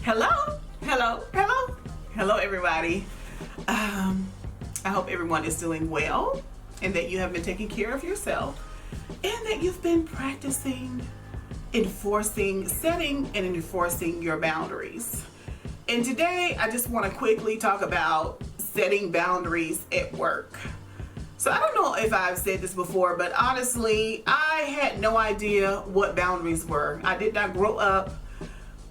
Hello, hello, hello, hello, everybody. I hope everyone is doing well and that you have been taking care of yourself and that you've been practicing setting and enforcing your boundaries. And today I just want to quickly talk about setting boundaries at work. So I don't know if I've said this before, but honestly, I had no idea what boundaries were. I did not grow up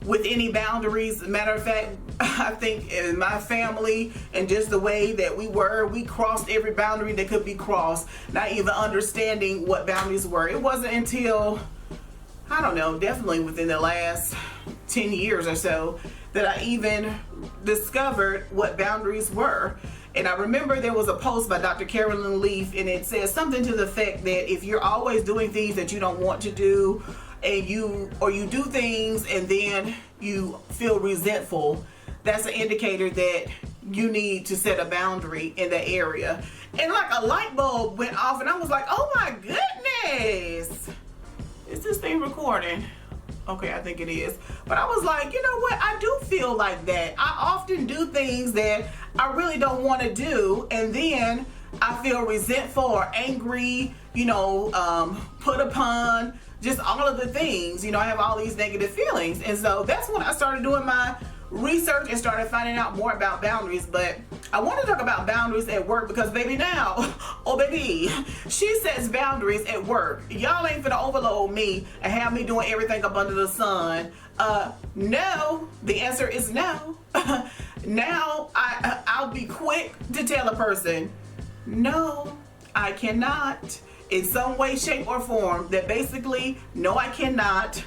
with any boundaries. Matter of fact, I think in my family and just the way that we crossed every boundary that could be crossed, not even understanding what boundaries were. It wasn't until, I don't know, definitely within the last 10 years or so that I even discovered what boundaries were. And I remember there was a post by Dr. Carolyn Leaf, and it says something to the effect that if you're always doing things that you don't want to do, and you do things and then you feel resentful, that's an indicator that you need to set a boundary in that area. And like a light bulb went off, and I was like, oh my goodness, is this thing recording? Okay, I think it is. But I was like, you know what? I do feel like that. I often do things that I really don't want to do, and then I feel resentful or angry, put upon, just all of the things. I have all these negative feelings. And so that's when I started doing my research and started finding out more about boundaries. But I want to talk about boundaries at work because baby now, oh baby, she sets boundaries at work. Y'all ain't finna overload me and have me doing everything up under the sun. No, the answer is no. Now I'll be quick to tell a person, no, I cannot. In some way, shape, or form, that basically, no, I cannot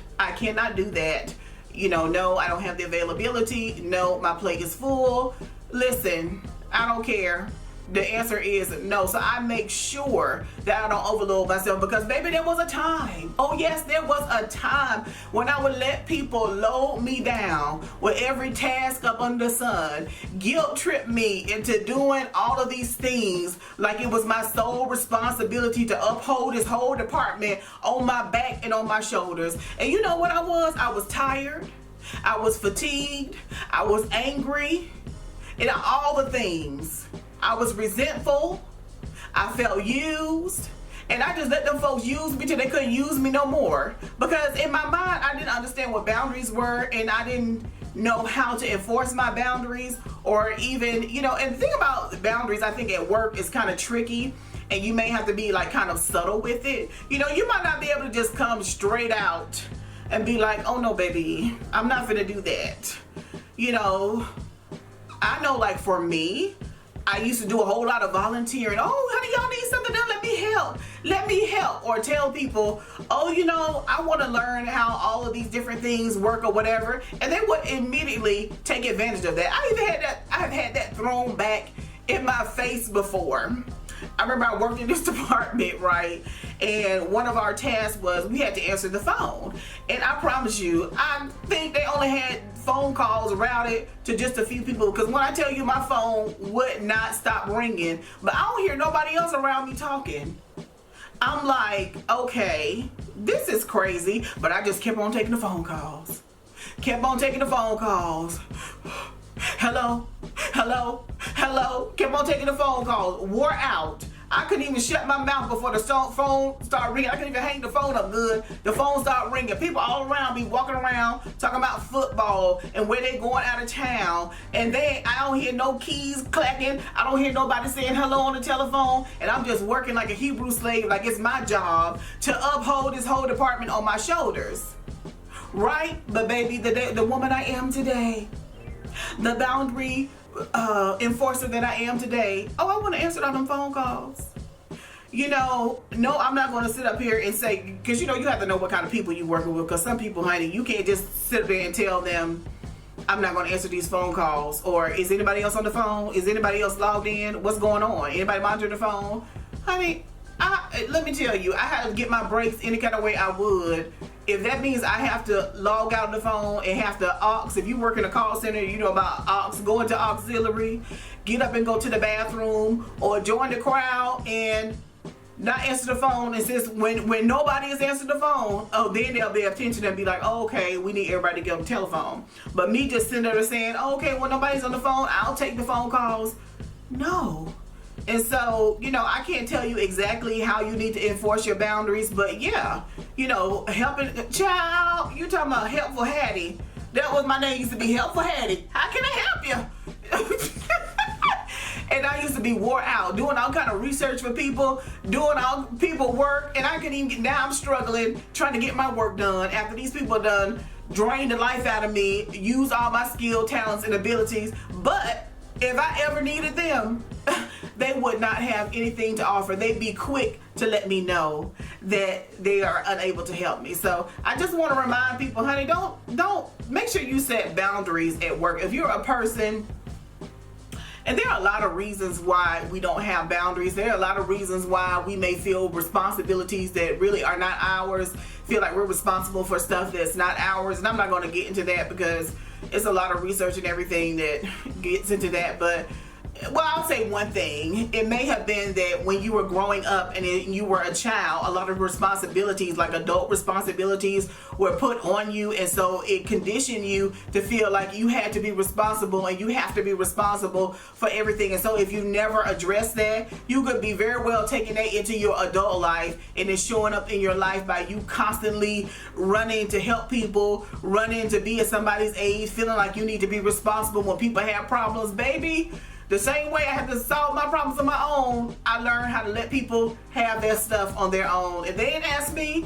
do that. No, I don't have the availability. No, my plate is full. Listen, I don't care. The answer is no. So I make sure that I don't overload myself because baby, there was a time. Oh yes, there was a time when I would let people load me down with every task up under the sun, guilt trip me into doing all of these things like it was my sole responsibility to uphold this whole department on my back and on my shoulders. And you know what I was? I was tired. I was fatigued. I was angry. And all the things. I was resentful. I felt used. And I just let them folks use me till they couldn't use me no more. Because in my mind, I didn't understand what boundaries were, and I didn't know how to enforce my boundaries, or even, and the thing about boundaries, I think at work is kind of tricky, and you may have to be like kind of subtle with it. You might not be able to just come straight out and be like, oh no, baby, I'm not gonna do that. I know, like for me, I used to do a whole lot of volunteering. Oh, honey, y'all need something done? Let me help. Or tell people, oh, I want to learn how all of these different things work or whatever. And they would immediately take advantage of that. I've had that thrown back in my face before. I remember I worked in this department, right? And one of our tasks was we had to answer the phone. And I promise you, I think they only had phone calls routed to just a few people, because when I tell you my phone would not stop ringing, but I don't hear nobody else around me talking. I'm like, okay, this is crazy, but I just kept on taking the phone calls. Hello, kept on taking the phone calls, wore out. I couldn't even shut my mouth before the phone started ringing. I couldn't even hang the phone up good. The phone started ringing. People all around me walking around talking about football and where they going out of town. And I don't hear no keys clacking. I don't hear nobody saying hello on the telephone. And I'm just working like a Hebrew slave, like it's my job to uphold this whole department on my shoulders. Right? But baby, the woman I am today, the boundary enforcer that I am today, I want to answer all them phone calls. No, I'm not going to sit up here and say, because you have to know what kind of people you're working with, because some people, honey, you can't just sit there and tell them, I'm not going to answer these phone calls, or is anybody else on the phone? Is anybody else logged in? What's going on? Anybody monitoring the phone? Honey, let me tell you, I had to get my breaks any kind of way I would. If that means I have to log out the phone and have to if you work in a call center, you know about go into auxiliary, get up and go to the bathroom, or join the crowd and not answer the phone. And since when nobody is answering the phone, oh, then they'll pay attention and be like, oh, okay, we need everybody to get on the telephone. But me just sitting there saying, oh, okay, well, nobody's on the phone, I'll take the phone calls. No. And so, you know, I can't tell you exactly how you need to enforce your boundaries, but yeah, you know, helping, child, you talking about Helpful Hattie. That was my name, used to be Helpful Hattie. How can I help you? And I used to be wore out, doing all kind of research for people, doing all people work, and I couldn't even get, now I'm struggling, trying to get my work done after these people done drained the life out of me, use all my skill, talents, and abilities. But if I ever needed them, they would not have anything to offer. They'd be quick to let me know that they are unable to help me. So I just want to remind people, honey, don't make sure you set boundaries at work. If you're a person, and there are a lot of reasons why we don't have boundaries. There are a lot of reasons why we may feel responsibilities that really are not ours, feel like we're responsible for stuff that's not ours. And I'm not going to get into that because it's a lot of research and everything that gets into that. But well, I'll say one thing. It may have been that when you were growing up and you were a child, a lot of responsibilities, like adult responsibilities, were put on you, and so it conditioned you to feel like you had to be responsible and you have to be responsible for everything. And so if you never address that, you could be very well taking that into your adult life, and it's showing up in your life by you constantly running to help people, running to be at somebody's age, feeling like you need to be responsible when people have problems. Baby, the same way I had to solve my problems on my own, I learned how to let people have their stuff on their own. If they didn't ask me,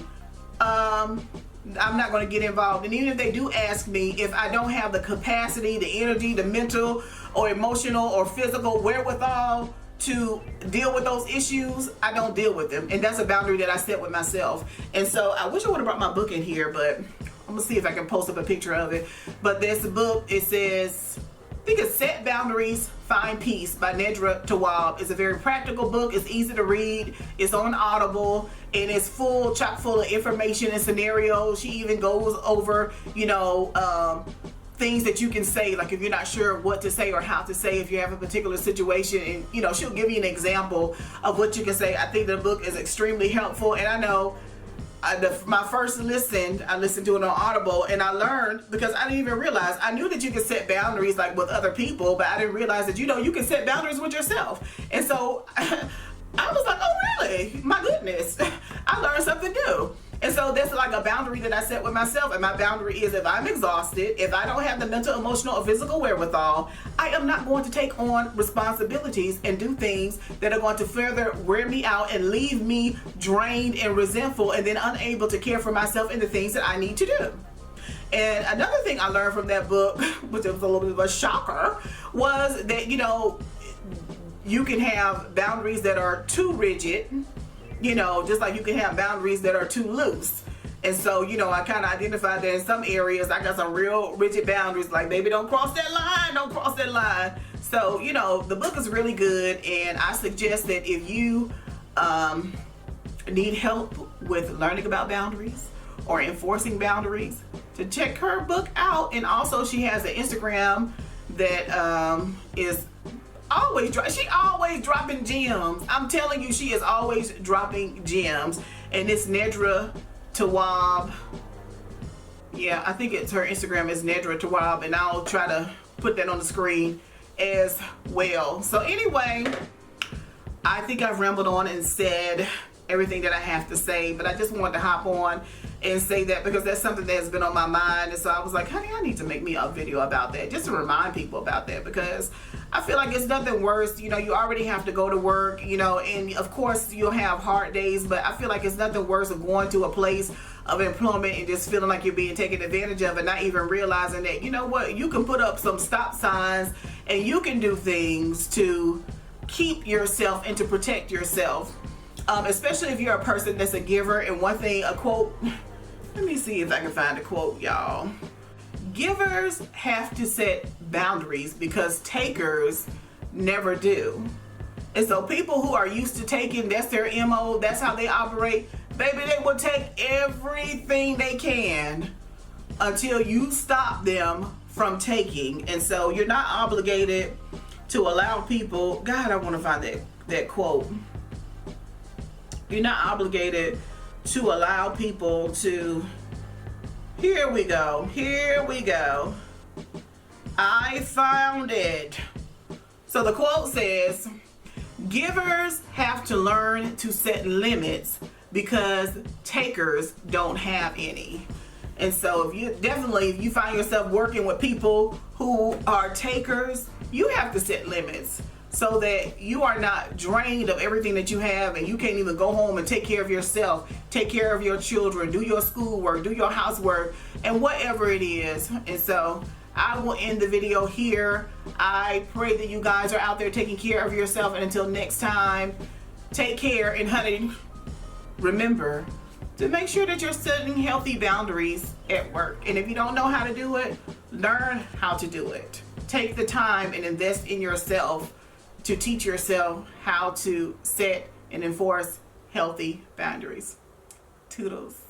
I'm not going to get involved. And even if they do ask me, if I don't have the capacity, the energy, the mental or emotional or physical wherewithal to deal with those issues, I don't deal with them. And that's a boundary that I set with myself. And so I wish I would have brought my book in here, but I'm going to see if I can post up a picture of it. But there's a book, it says, I think it's Set Boundaries, Find Peace by Nedra Tawwab. It's a very practical book. It's easy to read. It's on Audible, and it's chock full of information and scenarios. She even goes over, you know, things that you can say, like if you're not sure what to say or how to say if you have a particular situation, and you know, she'll give you an example of what you can say. I think the book is extremely helpful, and I know my first listen, I listened to it on Audible, and I learned, because I didn't even realize, I knew that you could set boundaries like with other people, but I didn't realize that, you know, you can set boundaries with yourself. And so I was like, oh really? My goodness, I learned something new. And so that's like a boundary that I set with myself. And my boundary is, if I'm exhausted, if I don't have the mental, emotional, or physical wherewithal, I am not going to take on responsibilities and do things that are going to further wear me out and leave me drained and resentful and then unable to care for myself and the things that I need to do. And another thing I learned from that book, which was a little bit of a shocker, was that, you know, you can have boundaries that are too rigid, you know, just like you can have boundaries that are too loose. And so, you know, I kind of identified that in some areas I got some real rigid boundaries, like, baby, don't cross that line, don't cross that line. So, you know, the book is really good, and I suggest that if you need help with learning about boundaries or enforcing boundaries, to check her book out. And also she has an Instagram that is she always dropping gems. I'm telling you, she is always dropping gems. And it's Nedra Tawwab. Yeah, I think it's her Instagram is Nedra Tawwab, and I'll try to put that on the screen as well. So anyway, I think I've rambled on and said everything that I have to say, but I just wanted to hop on and say that because that's something that's been on my mind. And so I was like, honey, I need to make me a video about that, just to remind people about that, because I feel like it's nothing worse. You know, you already have to go to work, you know, and of course you'll have hard days, but I feel like it's nothing worse than going to a place of employment and just feeling like you're being taken advantage of and not even realizing that, you know what, you can put up some stop signs and you can do things to keep yourself and to protect yourself. Especially if you're a person that's a giver. And one thing, a quote, let me see if I can find a quote, y'all. Givers have to set boundaries because takers never do. And so people who are used to taking, that's their MO, that's how they operate, baby, they will take everything they can until you stop them from taking. And so you're not obligated to allow people, God, I want to find that quote. You're not obligated to allow people to, here we go, I found it. So the quote says, givers have to learn to set limits because takers don't have any. And so if you find yourself working with people who are takers, you have to set limits so that you are not drained of everything that you have and you can't even go home and take care of yourself, take care of your children, do your schoolwork, do your housework, and whatever it is. And so I will end the video here. I pray that you guys are out there taking care of yourself, and until next time, take care. And honey, remember to make sure that you're setting healthy boundaries at work. And if you don't know how to do it, learn how to do it. Take the time and invest in yourself to teach yourself how to set and enforce healthy boundaries. Toodles.